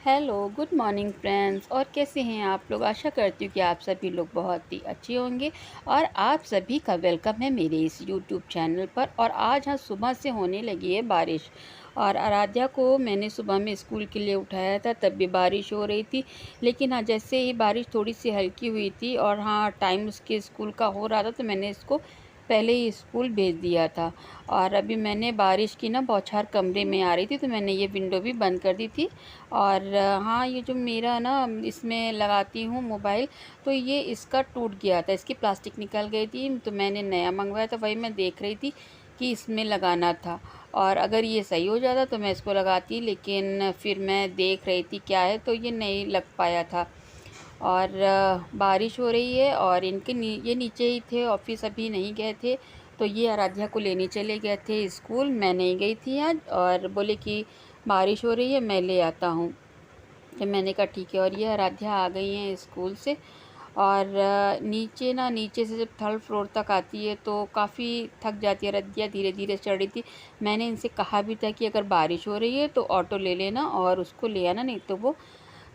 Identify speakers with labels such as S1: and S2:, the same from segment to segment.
S1: Hello, good morning friends. और कैसे हैं आप लोग? आशा करती हूँ कि आप सभी लोग बहुत ही अच्छे होंगे। और आप सभी का वेलकम है मेरे इस यूट्यूब चैनल पर। और आज हाँ, सुबह से होने लगी है बारिश। और आराध्या को मैंने सुबह में स्कूल के लिए उठाया था, तब भी बारिश हो रही थी। लेकिन हाँ, जैसे ही बारिश थोड़ी सी हल्की हुई थी और हाँ टाइम उसके स्कूल का हो रहा था, तो मैंने इसको पहले ही स्कूल भेज दिया था। और अभी मैंने बारिश की ना बौछार कमरे में आ रही थी, तो मैंने ये विंडो भी बंद कर दी थी। और हाँ, ये जो मेरा ना इसमें लगाती हूँ मोबाइल, तो ये इसका टूट गया था, इसकी प्लास्टिक निकल गई थी, तो मैंने नया मंगवाया था। वही मैं देख रही थी कि इसमें लगाना था, और अगर ये सही हो जाता तो मैं इसको लगाती, लेकिन फिर मैं देख रही थी क्या है, तो ये नहीं लग पाया था। और बारिश हो रही है और ये नीचे ही थे, ऑफिस अभी नहीं गए थे। तो ये आराध्या को लेने चले गए थे स्कूल, मैं नहीं गई थी आज, और बोले कि बारिश हो रही है, मैं ले आता हूँ। तो मैंने कहा ठीक है। और ये आराध्या आ गई हैं स्कूल से। और नीचे से जब थर्ड फ्लोर तक आती है तो काफ़ी थक जाती है। आराध्या धीरे धीरे चढ़ रही थी। मैंने इनसे कहा भी था कि अगर बारिश हो रही है तो ऑटो ले लेना और उसको ले आना, नहीं तो वो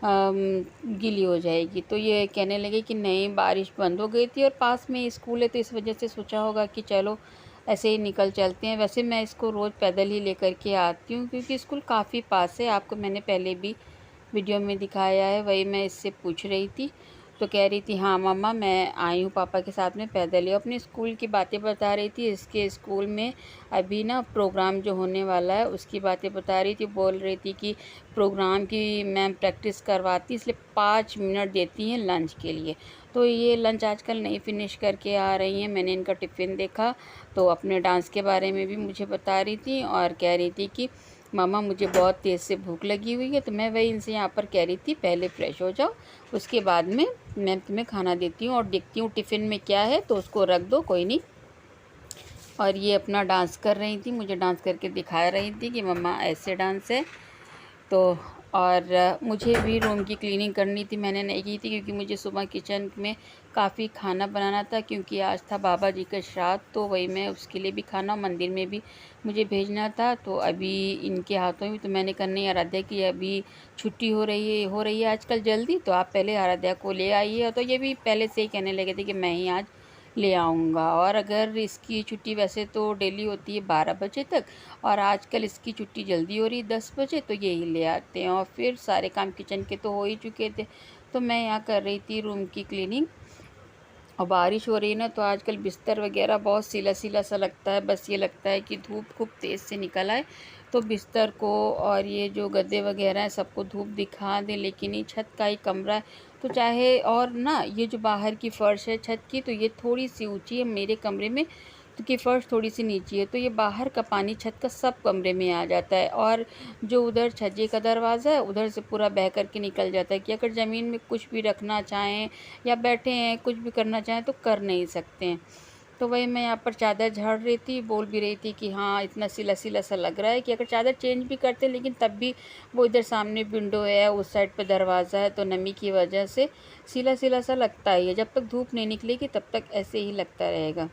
S1: गीली हो जाएगी। तो ये कहने लगे कि नहीं, बारिश बंद हो गई थी और पास में स्कूल है, तो इस वजह से सोचा होगा कि चलो ऐसे ही निकल चलते हैं। वैसे मैं इसको रोज़ पैदल ही लेकर के आती हूँ, क्योंकि स्कूल काफ़ी पास है। आपको मैंने पहले भी वीडियो में दिखाया है। वही मैं इससे पूछ रही थी, तो कह रही थी हाँ मम्मा, मैं आई हूँ पापा के साथ में पैदल ही। अपने स्कूल की बातें बता रही थी। इसके स्कूल में अभी ना प्रोग्राम जो होने वाला है उसकी बातें बता रही थी। बोल रही थी कि प्रोग्राम की मैम प्रैक्टिस करवाती, इसलिए 5 मिनट देती हैं लंच के लिए। तो ये लंच आजकल नहीं फिनिश करके आ रही हैं। मैंने इनका टिफ़िन देखा, तो अपने डांस के बारे में भी मुझे बता रही थी और कह रही थी कि मामा, मुझे बहुत तेज़ से भूख लगी हुई है। तो मैं वही इनसे यहाँ पर कह रही थी, पहले फ़्रेश हो जाओ, उसके बाद में मैं तुम्हें खाना देती हूँ और देखती हूँ टिफ़िन में क्या है, तो उसको रख दो, कोई नहीं। और ये अपना डांस कर रही थी, मुझे डांस करके दिखा रही थी कि मम्मा ऐसे डांस है। तो और मुझे भी रूम की क्लीनिंग करनी थी, मैंने नहीं की थी, क्योंकि मुझे सुबह किचन में काफ़ी खाना बनाना था, क्योंकि आज था बाबा जी का श्राद्ध। तो वही मैं उसके लिए भी खाना, मंदिर में भी मुझे भेजना था। तो अभी इनके हाथों में, तो मैंने कहा नहीं आराध्या की अभी छुट्टी हो रही है आजकल जल्दी, तो आप पहले आराध्या को ले आइए। तो ये भी पहले से ही कहने लगे थे कि मैं ही आज ले आऊँगा। और अगर इसकी छुट्टी वैसे तो डेली होती है 12 बजे तक, और आजकल इसकी छुट्टी जल्दी हो रही है 10 बजे, तो यही ले आते हैं। और फिर सारे काम किचन के तो हो ही चुके थे, तो मैं यहाँ कर रही थी रूम की क्लीनिंग। और बारिश हो रही है ना, तो आजकल बिस्तर वगैरह बहुत सीला सीला सा लगता है। बस ये लगता है कि धूप खूब तेज़ से निकल आए तो बिस्तर को और ये जो गद्दे वगैरह हैं सबको धूप दिखा दे। लेकिन ये छत का ही कमरा है, तो चाहे, और ना ये जो बाहर की फ़र्श है छत की, तो ये थोड़ी सी ऊंची है मेरे कमरे में, तो की फ़र्श थोड़ी सी नीची है, तो ये बाहर का पानी छत का सब कमरे में आ जाता है। और जो उधर छज्जे का दरवाज़ा है, उधर से पूरा बह कर के निकल जाता है, कि अगर ज़मीन में कुछ भी रखना चाहें या बैठे हैं कुछ भी करना चाहें तो कर नहीं सकते हैं। तो वही मैं यहाँ पर चादर झाड़ रही थी, बोल भी रही थी कि हाँ, इतना सिला सिला सा लग रहा है कि अगर चादर चेंज भी करते, लेकिन तब भी वो इधर सामने विंडो है, उस साइड पे दरवाज़ा है, तो नमी की वजह से सिला सिला सा लगता ही है। जब तक धूप नहीं निकलेगी तब तक ऐसे ही लगता रहेगा।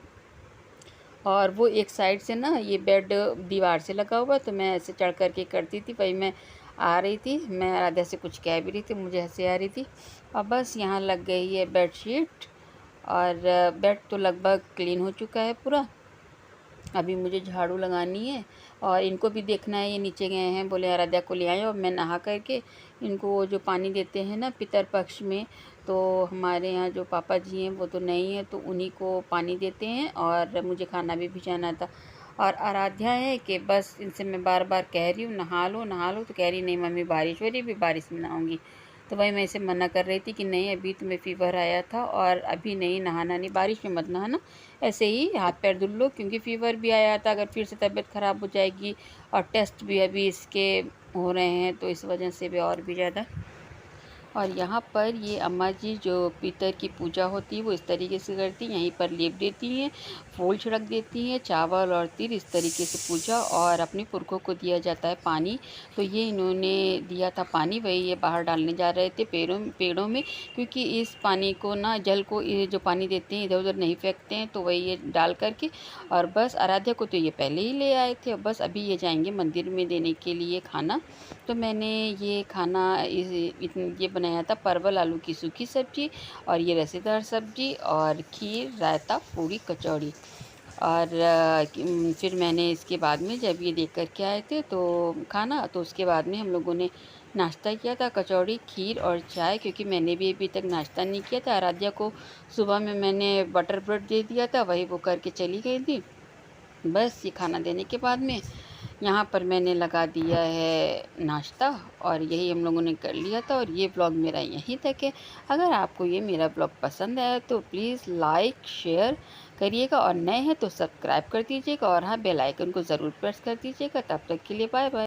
S1: और वो एक साइड से ना ये बेड दीवार से लगा हुआ, तो मैं ऐसे चढ़ कर के करती थी। वही मैं आ रही थी, मैं आधे से कुछ कह भी रही थी, मुझे हंसी आ रही थी। अब बस यहाँ लग गई है बेडशीट, और बेड तो लगभग क्लीन हो चुका है पूरा। अभी मुझे झाड़ू लगानी है और इनको भी देखना है। ये नीचे गए हैं, बोले आराध्या को ले आए, और मैं नहा करके इनको वो जो पानी देते हैं ना पितर पक्ष में, तो हमारे यहाँ जो पापा जी हैं वो तो नहीं है, तो उन्हीं को पानी देते हैं। और मुझे खाना भी भिजाना था। और आराध्या है कि बस इनसे मैं बार बार कह रही हूँ नहा लो नहा लो, तो कह रही नहीं मम्मी, बारिश हो रही, भी बारिश में नहाऊंगी। तो वही मैं इसे मना कर रही थी कि नहीं, अभी तुम्हें फ़ीवर आया था और अभी नहीं नहाना, नहीं बारिश में मत नहाना, ऐसे ही हाथ पैर धुल लो, क्योंकि फ़ीवर भी आया था, अगर फिर से तबीयत ख़राब हो जाएगी। और टेस्ट भी अभी इसके हो रहे हैं, तो इस वजह से भी और भी ज़्यादा। और यहाँ पर ये अम्मा जी जो पितर की पूजा होती है वो इस तरीके से करती हैं, यहीं पर लेप देती हैं, फूल छिड़क देती हैं, चावल और तिल, इस तरीके से पूजा। और अपने पुरखों को दिया जाता है पानी। तो ये इन्होंने दिया था पानी, वही ये बाहर डालने जा रहे थे पेड़ों में, क्योंकि इस पानी को ना, जल को, ये जो पानी देते हैं इधर उधर नहीं फेंकते हैं, तो वही ये डाल करके। और बस आराध्या को तो ये पहले ही ले आए थे, और बस अभी ये जाएंगे मंदिर में देने के लिए खाना। तो मैंने ये खाना ये बनाया था परवल आलू की सूखी सब्ज़ी और ये रसेदार सब्ज़ी और खीर, रायता, पूड़ी, कचौड़ी। और फिर मैंने इसके बाद में जब ये देख कर के आए थे तो खाना, तो उसके बाद में हम लोगों ने नाश्ता किया था, कचौड़ी, खीर और चाय, क्योंकि मैंने भी अभी तक नाश्ता नहीं किया था। आराध्या को सुबह में मैंने बटर ब्रेड दे दिया था, वही वो करके चली गई थी। बस ये खाना देने के बाद में यहाँ पर मैंने लगा दिया है नाश्ता, और यही हम लोगों ने कर लिया था। और ये व्लॉग मेरा यहीं तक है। अगर आपको ये मेरा व्लॉग पसंद आया तो प्लीज़ लाइक शेयर करिएगा, और नए हैं तो सब्सक्राइब कर दीजिएगा, और हाँ, बेल आइकन को ज़रूर प्रेस कर दीजिएगा। तब तक के लिए बाय बाय।